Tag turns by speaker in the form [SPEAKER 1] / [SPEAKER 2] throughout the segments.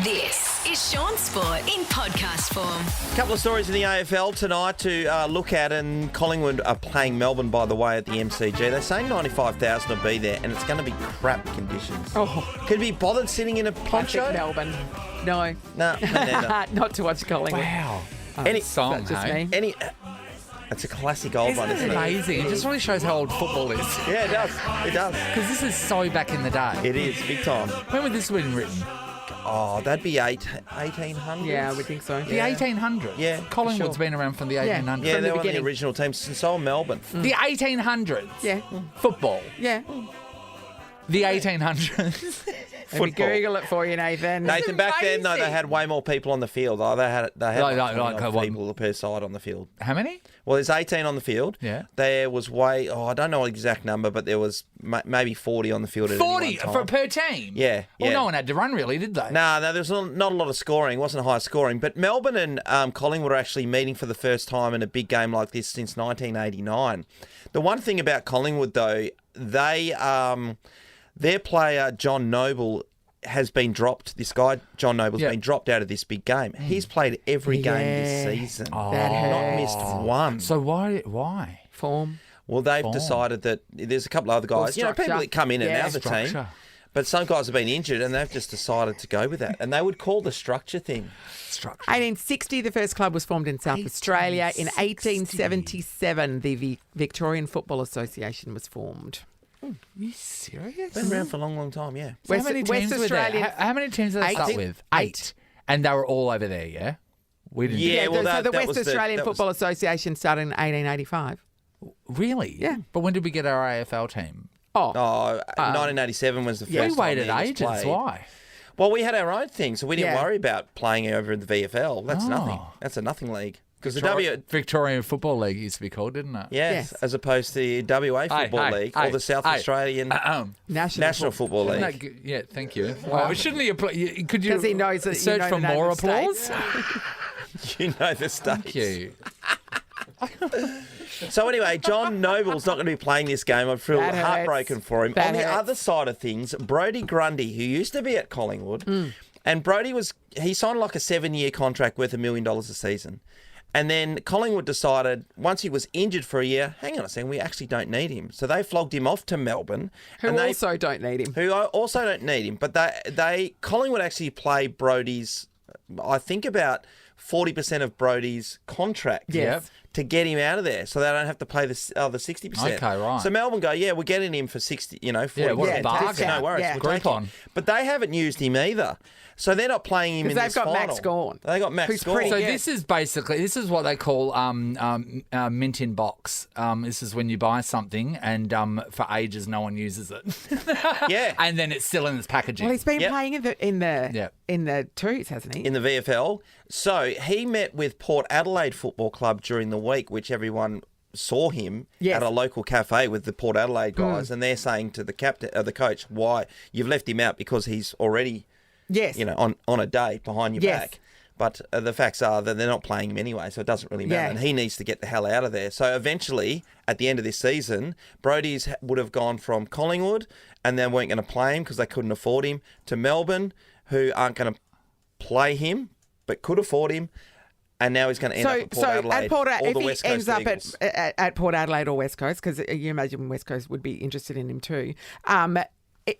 [SPEAKER 1] This is Shaun Sport in podcast form.
[SPEAKER 2] A couple of stories in the AFL tonight to look at, and Collingwood are playing Melbourne, by the way, at the MCG. They're saying 95,000 will be there, and it's going to be crap conditions.
[SPEAKER 3] Oh,
[SPEAKER 2] Could be bothered sitting in a poncho?
[SPEAKER 3] Melbourne. No.
[SPEAKER 2] No, me neither.
[SPEAKER 3] Not to watch Collingwood.
[SPEAKER 4] Wow.
[SPEAKER 2] Any
[SPEAKER 4] Song,
[SPEAKER 3] Just
[SPEAKER 4] hey?
[SPEAKER 3] me.
[SPEAKER 2] It's a classic old one,
[SPEAKER 4] Isn't
[SPEAKER 2] isn't
[SPEAKER 4] it
[SPEAKER 2] it?
[SPEAKER 4] amazing? It just really shows how old football is.
[SPEAKER 2] Yeah, it does. It does.
[SPEAKER 4] Because this is so back in the day.
[SPEAKER 2] It is, big time.
[SPEAKER 4] When would this have been written?
[SPEAKER 2] Oh, that'd be 1800s.
[SPEAKER 3] Yeah, I would think so.
[SPEAKER 4] The 1800s?
[SPEAKER 2] Yeah, for
[SPEAKER 4] Collingwood's
[SPEAKER 3] sure.
[SPEAKER 4] been around from the
[SPEAKER 3] Yeah.
[SPEAKER 4] 1800s.
[SPEAKER 2] Yeah,
[SPEAKER 3] From
[SPEAKER 2] they
[SPEAKER 3] the
[SPEAKER 2] were the
[SPEAKER 3] beginning.
[SPEAKER 2] original team, and so are Melbourne.
[SPEAKER 4] The 1800s?
[SPEAKER 3] Yeah.
[SPEAKER 4] Football.
[SPEAKER 3] Yeah.
[SPEAKER 4] The 1800s.
[SPEAKER 3] Let me Google it for you, Nathan.
[SPEAKER 2] Nathan, back then, though, they had way more people on the field. Oh, they had
[SPEAKER 4] Like,
[SPEAKER 2] like 20
[SPEAKER 4] what?
[SPEAKER 2] people per side on the field.
[SPEAKER 4] How many?
[SPEAKER 2] Well, there's 18 on the field.
[SPEAKER 4] Yeah.
[SPEAKER 2] There was I don't know the exact number, but there was maybe 40 on the field at
[SPEAKER 4] 40
[SPEAKER 2] any one time.
[SPEAKER 4] per team?
[SPEAKER 2] Yeah.
[SPEAKER 4] Well,
[SPEAKER 2] yeah.
[SPEAKER 4] no one had to run, really, did they?
[SPEAKER 2] No, there was not a lot of scoring. It wasn't high scoring. But Melbourne and Collingwood are actually meeting for the first time in a big game like this since 1989. The one thing about Collingwood, though, their player, John Noble, has been dropped. This guy, John Noble's been dropped out of this big game. He's played every game this season.
[SPEAKER 3] That
[SPEAKER 2] Not
[SPEAKER 3] hurts.
[SPEAKER 2] missed one.
[SPEAKER 4] So why?
[SPEAKER 3] Form.
[SPEAKER 2] Well, they've decided that there's a couple of other guys, people that come in and out of the team,
[SPEAKER 4] Structure.
[SPEAKER 2] but some guys have been injured and they've just decided to go with that. And they would call the structure thing.
[SPEAKER 4] Structure.
[SPEAKER 3] 1860, the first club was formed in South Australia. In 1877, the Victorian Football Association was formed.
[SPEAKER 4] Are you serious?
[SPEAKER 2] Been around for a long, long time, yeah.
[SPEAKER 4] So
[SPEAKER 3] West-
[SPEAKER 4] how many
[SPEAKER 3] West
[SPEAKER 4] teams were there?
[SPEAKER 3] Australian-
[SPEAKER 4] How many teams did they
[SPEAKER 3] Eight.
[SPEAKER 4] start with? 8. And they were all over there, yeah? We didn't.
[SPEAKER 2] Yeah, well,
[SPEAKER 3] so the
[SPEAKER 2] that
[SPEAKER 3] West
[SPEAKER 2] was
[SPEAKER 3] Australian
[SPEAKER 2] that was-
[SPEAKER 3] Football Association started in 1885.
[SPEAKER 4] Really?
[SPEAKER 3] Yeah.
[SPEAKER 4] But when did we get our AFL team?
[SPEAKER 2] Oh, 1987 was the first
[SPEAKER 4] We
[SPEAKER 2] time
[SPEAKER 4] waited
[SPEAKER 2] it was
[SPEAKER 4] ages.
[SPEAKER 2] played.
[SPEAKER 4] Why?
[SPEAKER 2] Well, we had our own thing, so we didn't
[SPEAKER 3] Yeah.
[SPEAKER 2] worry about playing over in the VFL. That's nothing.
[SPEAKER 4] Oh.
[SPEAKER 2] That's a nothing league. Because the
[SPEAKER 4] Victorian Football League used to be called, didn't it?
[SPEAKER 2] Yes,
[SPEAKER 3] Yes.
[SPEAKER 2] as opposed to the WA Football League or the South Australian National Football League.
[SPEAKER 4] No, yeah, thank you. Well, shouldn't he apply? Could you
[SPEAKER 3] 'Cause he knows that you
[SPEAKER 4] search
[SPEAKER 3] know
[SPEAKER 4] for
[SPEAKER 3] the name
[SPEAKER 4] more
[SPEAKER 3] of states.
[SPEAKER 4] applause?
[SPEAKER 2] You know the states.
[SPEAKER 4] Thank you.
[SPEAKER 2] So anyway, John Noble's not going to be playing this game. I feel
[SPEAKER 3] That hurts.
[SPEAKER 2] heartbroken for him.
[SPEAKER 3] That
[SPEAKER 2] On the
[SPEAKER 3] hurts.
[SPEAKER 2] other side of things, Brodie Grundy, who used to be at Collingwood, and Brodie he signed like a 7-year contract worth $1 million a season. And then Collingwood decided, once he was injured for a year, hang on a second, we actually don't need him. So they flogged him off to Melbourne.
[SPEAKER 3] Who
[SPEAKER 2] and
[SPEAKER 3] also don't need him.
[SPEAKER 2] who also don't need him. But Collingwood actually play Brodie's, I think about 40% of Brodie's contract
[SPEAKER 3] Yes.
[SPEAKER 2] to get him out of there, so they don't have to pay the other 60%.
[SPEAKER 4] Okay, right.
[SPEAKER 2] So Melbourne go, yeah, we're getting him for 60, 40%.
[SPEAKER 4] Yeah, what a bargain.
[SPEAKER 2] No worries.
[SPEAKER 3] Yeah.
[SPEAKER 2] We'll
[SPEAKER 4] Group
[SPEAKER 2] take him.
[SPEAKER 4] on.
[SPEAKER 2] But they haven't used him either. So they're not playing him in
[SPEAKER 3] Because
[SPEAKER 2] this
[SPEAKER 3] they've got
[SPEAKER 2] final.
[SPEAKER 3] Max Gawn.
[SPEAKER 2] They got Max
[SPEAKER 3] Who's
[SPEAKER 2] Gawn.
[SPEAKER 3] pretty
[SPEAKER 4] So
[SPEAKER 3] good.
[SPEAKER 4] this is what they call mint in box. This is when you buy something and for ages no one uses it.
[SPEAKER 2] Yeah.
[SPEAKER 4] And then it's still in its packaging.
[SPEAKER 3] Well, he's been
[SPEAKER 2] Yep.
[SPEAKER 3] playing in the twos, hasn't he?
[SPEAKER 2] in the VFL. So he met with Port Adelaide Football Club during the week, which everyone saw him
[SPEAKER 3] Yes.
[SPEAKER 2] at a local cafe with the Port Adelaide guys, and they're saying to the captain, the coach, why you've left him out because he's already,
[SPEAKER 3] Yes.
[SPEAKER 2] on a day behind your
[SPEAKER 3] Yes.
[SPEAKER 2] back. But the facts are that they're not playing him anyway, so it doesn't really matter.
[SPEAKER 3] Yeah.
[SPEAKER 2] And he needs to get the hell out of there. So eventually, at the end of this season, Brodie's would have gone from Collingwood, and they weren't going to play him because they couldn't afford him, to Melbourne, who aren't going to play him but could afford him. And now he's going to end up at Port Adelaide
[SPEAKER 3] at Port
[SPEAKER 2] or
[SPEAKER 3] if
[SPEAKER 2] the
[SPEAKER 3] he
[SPEAKER 2] West Coast
[SPEAKER 3] ends up
[SPEAKER 2] Eagles.
[SPEAKER 3] at Port Adelaide or West Coast, because you imagine West Coast would be interested in him too.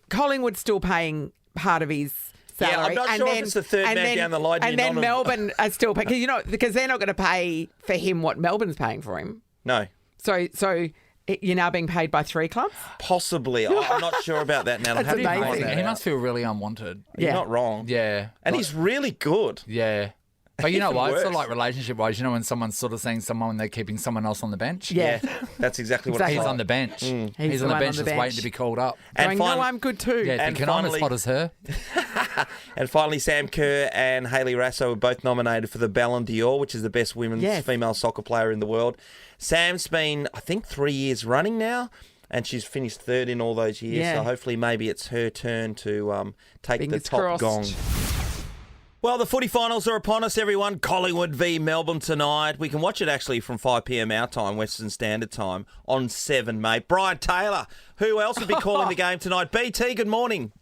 [SPEAKER 3] Collingwood's still paying part of his salary.
[SPEAKER 2] Yeah, I'm not sure if it's the third man down the line.
[SPEAKER 3] And
[SPEAKER 2] you're
[SPEAKER 3] then
[SPEAKER 2] not-
[SPEAKER 3] Melbourne are still paying, because they're not going to pay for him what Melbourne's paying for him.
[SPEAKER 2] No,
[SPEAKER 3] So you're now being paid by 3 clubs?
[SPEAKER 2] possibly. I'm not sure about that now.
[SPEAKER 3] That's
[SPEAKER 2] How do you
[SPEAKER 3] amazing.
[SPEAKER 2] find that
[SPEAKER 4] He
[SPEAKER 2] out?
[SPEAKER 4] must feel really unwanted.
[SPEAKER 2] You're
[SPEAKER 3] Yeah.
[SPEAKER 2] not wrong.
[SPEAKER 4] Yeah.
[SPEAKER 2] And
[SPEAKER 4] Like-
[SPEAKER 2] he's really good.
[SPEAKER 4] Yeah. But you know
[SPEAKER 2] Even
[SPEAKER 4] what? It's sort of
[SPEAKER 2] worse.
[SPEAKER 4] like relationship-wise. You know when someone's sort of saying someone when they're keeping someone else on the bench?
[SPEAKER 3] Yeah.
[SPEAKER 2] That's exactly what
[SPEAKER 3] Exactly.
[SPEAKER 2] it's
[SPEAKER 4] He's
[SPEAKER 2] like.
[SPEAKER 4] on the bench.
[SPEAKER 3] He's
[SPEAKER 4] He's
[SPEAKER 3] the
[SPEAKER 4] on
[SPEAKER 3] one
[SPEAKER 4] the
[SPEAKER 3] on
[SPEAKER 4] bench
[SPEAKER 3] the
[SPEAKER 4] just
[SPEAKER 3] bench.
[SPEAKER 4] waiting to be called up.
[SPEAKER 3] Going,
[SPEAKER 2] fin-
[SPEAKER 3] no, I'm good too.
[SPEAKER 4] Yeah,
[SPEAKER 2] And
[SPEAKER 4] thinking I'm as
[SPEAKER 2] finally-
[SPEAKER 4] hot as her.
[SPEAKER 2] And finally, Sam Kerr and Hayley Raso were both nominated for the Ballon d'Or, which is the best women's
[SPEAKER 3] Yes.
[SPEAKER 2] female soccer player in the world. Sam's been, I think, 3 years running now, and she's finished third in all those years.
[SPEAKER 3] Yeah.
[SPEAKER 2] So hopefully maybe it's her turn to take
[SPEAKER 3] Fingers
[SPEAKER 2] the top
[SPEAKER 3] crossed.
[SPEAKER 2] gong. Well, the footy finals are upon us, everyone. Collingwood v Melbourne tonight. We can watch it actually from 5 p.m. our time, Western Standard Time, on 7, mate. Brian Taylor, who else will be calling the game tonight? BT, good morning.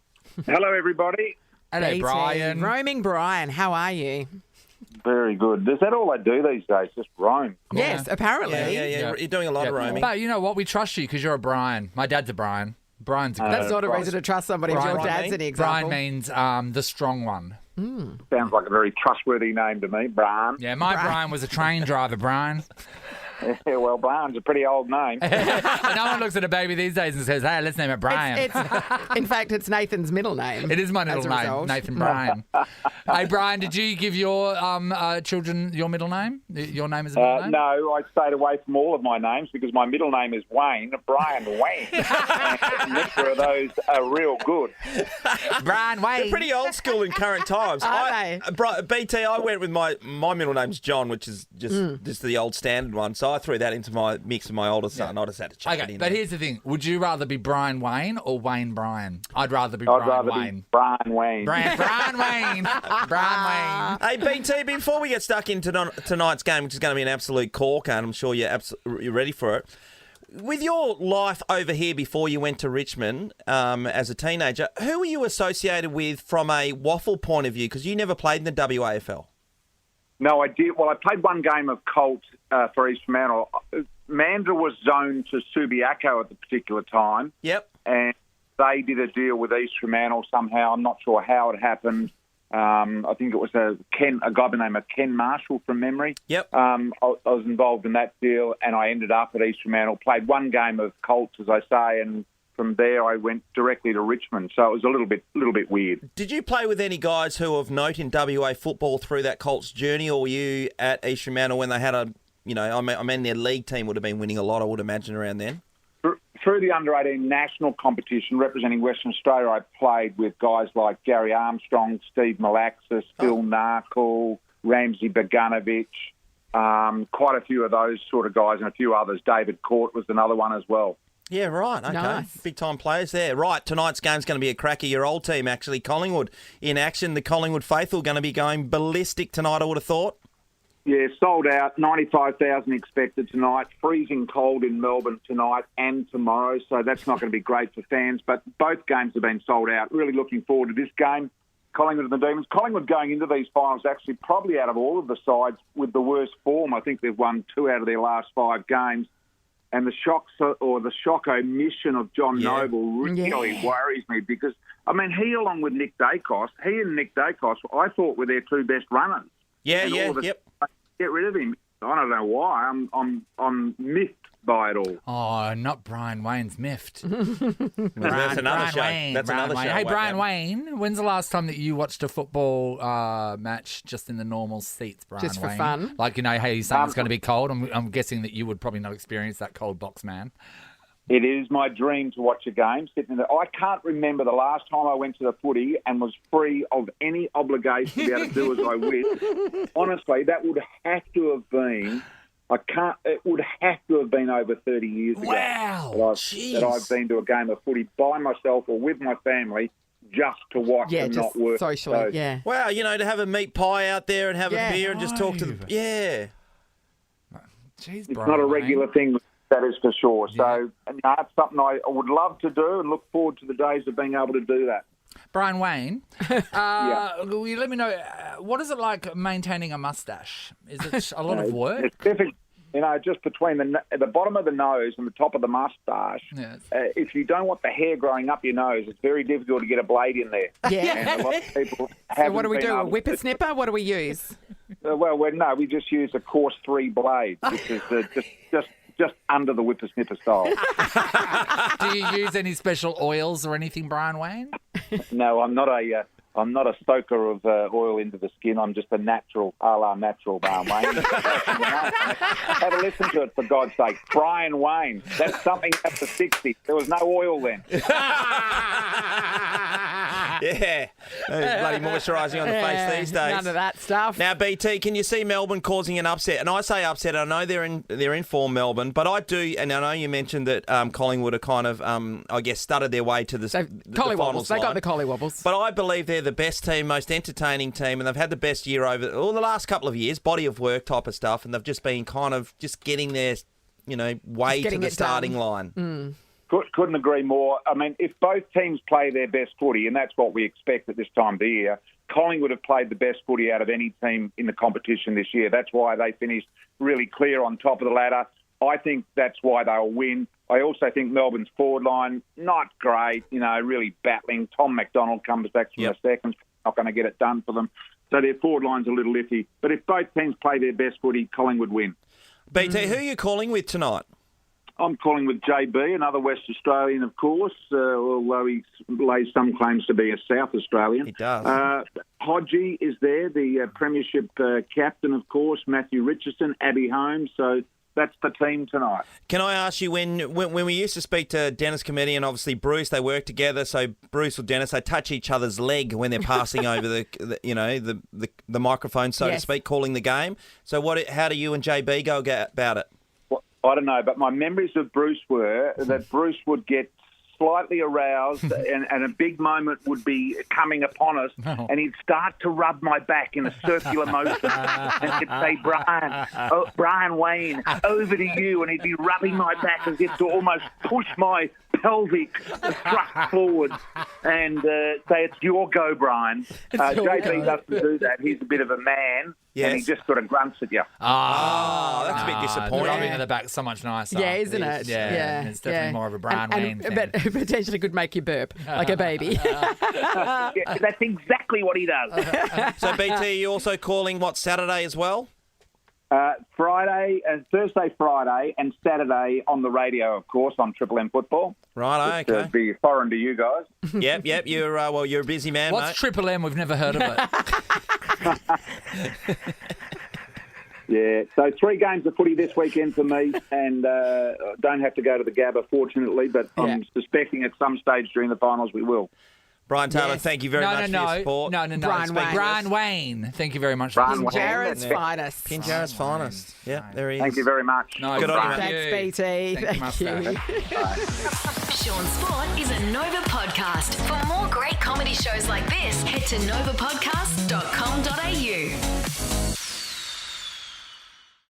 [SPEAKER 5] Hello, everybody.
[SPEAKER 4] Hello,
[SPEAKER 3] BT.
[SPEAKER 4] Brian.
[SPEAKER 3] Roaming Brian, how are you?
[SPEAKER 5] Very good. Is that all they do these days? Just roam?
[SPEAKER 3] Yes, apparently.
[SPEAKER 2] Yeah. You're doing a lot of roaming.
[SPEAKER 4] But you know what? We trust you because you're a Brian. My dad's a Brian. Brian's a good
[SPEAKER 3] That's not a reason to trust somebody if
[SPEAKER 4] Brian,
[SPEAKER 3] your dad's
[SPEAKER 2] Brian
[SPEAKER 3] an example.
[SPEAKER 4] Brian means the strong one.
[SPEAKER 5] Sounds like a very trustworthy name to me, Brian.
[SPEAKER 4] Yeah, my Brian was a train driver, Brian.
[SPEAKER 5] Yeah, well, Brian's a pretty old name.
[SPEAKER 4] No one looks at a baby these days and says, hey, let's name it Brian.
[SPEAKER 3] In fact, it's Nathan's middle name.
[SPEAKER 4] It is my middle
[SPEAKER 3] as a
[SPEAKER 4] name,
[SPEAKER 3] result.
[SPEAKER 4] Nathan Bryan. Hey, Brian, did you give your children your middle name? Your name is a middle name?
[SPEAKER 5] No, I stayed away from all of my names because my middle name is Wayne, Brian Wayne. And neither of those are real good.
[SPEAKER 4] Brian Wayne.
[SPEAKER 2] They're pretty old school in current times. BT, I went with my middle name's John, which is just the old standard one. So I threw that into my mix of my older son. I just had to chuck it
[SPEAKER 4] Okay,
[SPEAKER 2] in
[SPEAKER 4] but
[SPEAKER 2] there.
[SPEAKER 4] here's the thing. Would you rather be Brian Wayne or Wayne Brian? I'd rather be
[SPEAKER 5] I'd
[SPEAKER 4] Brian
[SPEAKER 5] rather
[SPEAKER 4] Wayne.
[SPEAKER 5] be Brian Wayne.
[SPEAKER 4] Brian Wayne. Brian Wayne.
[SPEAKER 2] Hey, BT, before we get stuck into tonight's game, which is going to be an absolute corker, and I'm sure you're ready for it, with your life over here before you went to Richmond as a teenager, who were you associated with from a waffle point of view? Because you never played in the WAFL.
[SPEAKER 5] No, I did. Well, I played one game of Colt for East Fremantle. Mandra was zoned to Subiaco at the particular time.
[SPEAKER 2] Yep.
[SPEAKER 5] And they did a deal with East Fremantle somehow. I'm not sure how it happened. I think it was a guy by the name of Ken Marshall from memory.
[SPEAKER 2] Yep.
[SPEAKER 5] I was involved in that deal, and I ended up at East Fremantle. Played one game of Colts, as I say, and from there I went directly to Richmond. So it was a little bit weird.
[SPEAKER 2] Did you play with any guys who of note in WA football through that Colts journey, or were you at East Fremantle when they had I mean their league team would have been winning a lot, I would imagine, around then?
[SPEAKER 5] Through the under-18 national competition representing Western Australia, I played with guys like Gary Armstrong, Steve Malaxis, Phil Narkle, Ramsey Boganovich, quite a few of those sort of guys and a few others. David Court was another one as well.
[SPEAKER 2] Yeah, right. Okay.
[SPEAKER 3] Nice.
[SPEAKER 2] Big-time players there. Right, tonight's game's going to be a cracker. Your old team, actually, Collingwood, in action. The Collingwood faithful going to be going ballistic tonight, I would have thought.
[SPEAKER 5] Yeah, sold out. 95,000 expected tonight. Freezing cold in Melbourne tonight and tomorrow, so that's not going to be great for fans. But both games have been sold out. Really looking forward to this game. Collingwood and the Demons. Collingwood going into these finals actually probably out of all of the sides with the worst form. I think they've won 2 out of their last 5 games. And the shock omission of John Noble really worries me because, I mean, he along with Nick Dacos, I thought were their 2 best runners.
[SPEAKER 2] Yep.
[SPEAKER 5] Get rid of him. I don't know why. I'm miffed by it all.
[SPEAKER 4] Oh, not Brian Wayne's miffed.
[SPEAKER 2] That's another show. That's another show.
[SPEAKER 4] Hey, Brian Wayne, when's the last time that you watched a football match just in the normal seats, Brian
[SPEAKER 3] Just for
[SPEAKER 4] Wayne?
[SPEAKER 3] fun?
[SPEAKER 4] Like, hey, you're saying it's going to be cold. I'm guessing that you would probably not experience that cold box, man.
[SPEAKER 5] It is my dream to watch a game. I can't remember the last time I went to the footy and was free of any obligation to be able to do as I wish. Honestly, that would have to have been. It would have to have been over 30 years ago.
[SPEAKER 4] Wow,
[SPEAKER 5] that I've been to a game of footy by myself or with my family just to watch and not work.
[SPEAKER 3] Socially, yeah.
[SPEAKER 2] Wow, to have a meat pie out there and have a beer and just talk to the... Yeah.
[SPEAKER 4] Jeez,
[SPEAKER 5] It's not a regular thing. That is for sure. So it's something I would love to do and look forward to the days of being able to do that.
[SPEAKER 4] Brian Wayne, will you let me know, what is it like maintaining a moustache? Is it a lot of work?
[SPEAKER 5] It's difficult. Just between the bottom of the nose and the top of the moustache, if you don't want the hair growing up your nose, it's very difficult to get a blade in there.
[SPEAKER 3] Yeah.
[SPEAKER 5] And a lot of people
[SPEAKER 3] So what do we do? A whippersnipper? What do we use?
[SPEAKER 5] We just use a coarse 3 blade, which is just under the whippersnipper style.
[SPEAKER 4] Do you use any special oils or anything, Brian Wayne?
[SPEAKER 5] No, I'm not a soaker of oil into the skin. I'm just a natural, a la natural Brian Wayne. Have a listen to it, for God's sake. Brian Wayne. That's something after 60. There was no oil then.
[SPEAKER 2] Yeah. Bloody moisturising on the face these days.
[SPEAKER 3] None of that stuff.
[SPEAKER 2] Now, BT, can you see Melbourne causing an upset? And I say upset, I know they're in form, Melbourne, but I do, and I know you mentioned that Collingwood are kind of, stuttered their way to the finals.
[SPEAKER 3] They got the collywobbles.
[SPEAKER 2] But I believe they're the best team, most entertaining team, and they've had the best year over the last couple of years, body of work type of stuff, and they've just been kind of just getting their, way to the starting line.
[SPEAKER 5] Couldn't agree more. I mean, if both teams play their best footy, and that's what we expect at this time of the year, Collingwood have played the best footy out of any team in the competition this year. That's why they finished really clear on top of the ladder. I think that's why they'll win. I also think Melbourne's forward line, not great, really battling. Tom McDonald comes back from the seconds, not going to get it done for them. So their forward line's a little iffy. But if both teams play their best footy, Collingwood win.
[SPEAKER 2] BT, who are you calling with tonight?
[SPEAKER 5] I'm calling with JB, another West Australian, of course, although he lays some claims to be a South Australian.
[SPEAKER 2] He does.
[SPEAKER 5] Hodgie is there, the Premiership captain, of course, Matthew Richardson, Abby Holmes. So that's the team tonight.
[SPEAKER 2] Can I ask you, when we used to speak to Dennis Committee and obviously Bruce, they work together. So Bruce or Dennis, they touch each other's leg when they're passing over the microphone, so to speak, calling the game. So how do you and JB go about it?
[SPEAKER 5] Well, I don't know, but my memories of Bruce were that Bruce would get slightly aroused and a big moment would be coming upon us and he'd start to rub my back in a circular motion and he'd say, Brian Wayne, over to you, and he'd be rubbing my back as if to almost push my pelvic thrust forward and say, it's your go, Brian. JB doesn't do that. He's a bit of a man. Yes. And he just sort of grunts at you.
[SPEAKER 2] Oh, that's a bit disappointing.
[SPEAKER 4] The rubbing of the back's so much nicer.
[SPEAKER 3] Yeah, isn't it?
[SPEAKER 4] Yeah. It's definitely more of a Brian Wayne thing.
[SPEAKER 3] But potentially could make you burp like a baby.
[SPEAKER 5] Yeah, that's exactly what he does.
[SPEAKER 2] So, BT, you also calling, Saturday as well?
[SPEAKER 5] Thursday, Friday, and Saturday on the radio, of course, on Triple M Football.
[SPEAKER 2] Right, okay.
[SPEAKER 5] Be foreign to you guys.
[SPEAKER 2] Yep. You're a busy man,
[SPEAKER 4] What's
[SPEAKER 2] mate.
[SPEAKER 4] Triple M? We've never heard of it.
[SPEAKER 5] Yeah, so 3 games of footy this weekend for me, and don't have to go to the Gabba, fortunately, but I'm suspecting at some stage during the finals we will.
[SPEAKER 2] Brian Taylor, thank you very much for your support.
[SPEAKER 4] No. Brian Wayne. Thank you very much.
[SPEAKER 3] Pinjarra's finest.
[SPEAKER 2] Pinjarra's finest. Yeah, there he is.
[SPEAKER 5] Thank you very much.
[SPEAKER 4] No,
[SPEAKER 2] good on you,
[SPEAKER 3] Thanks, BT.
[SPEAKER 4] Thank you.
[SPEAKER 1] Shaun Sport is a Nova podcast. For more great comedy shows like this, head to novapodcast.com.au.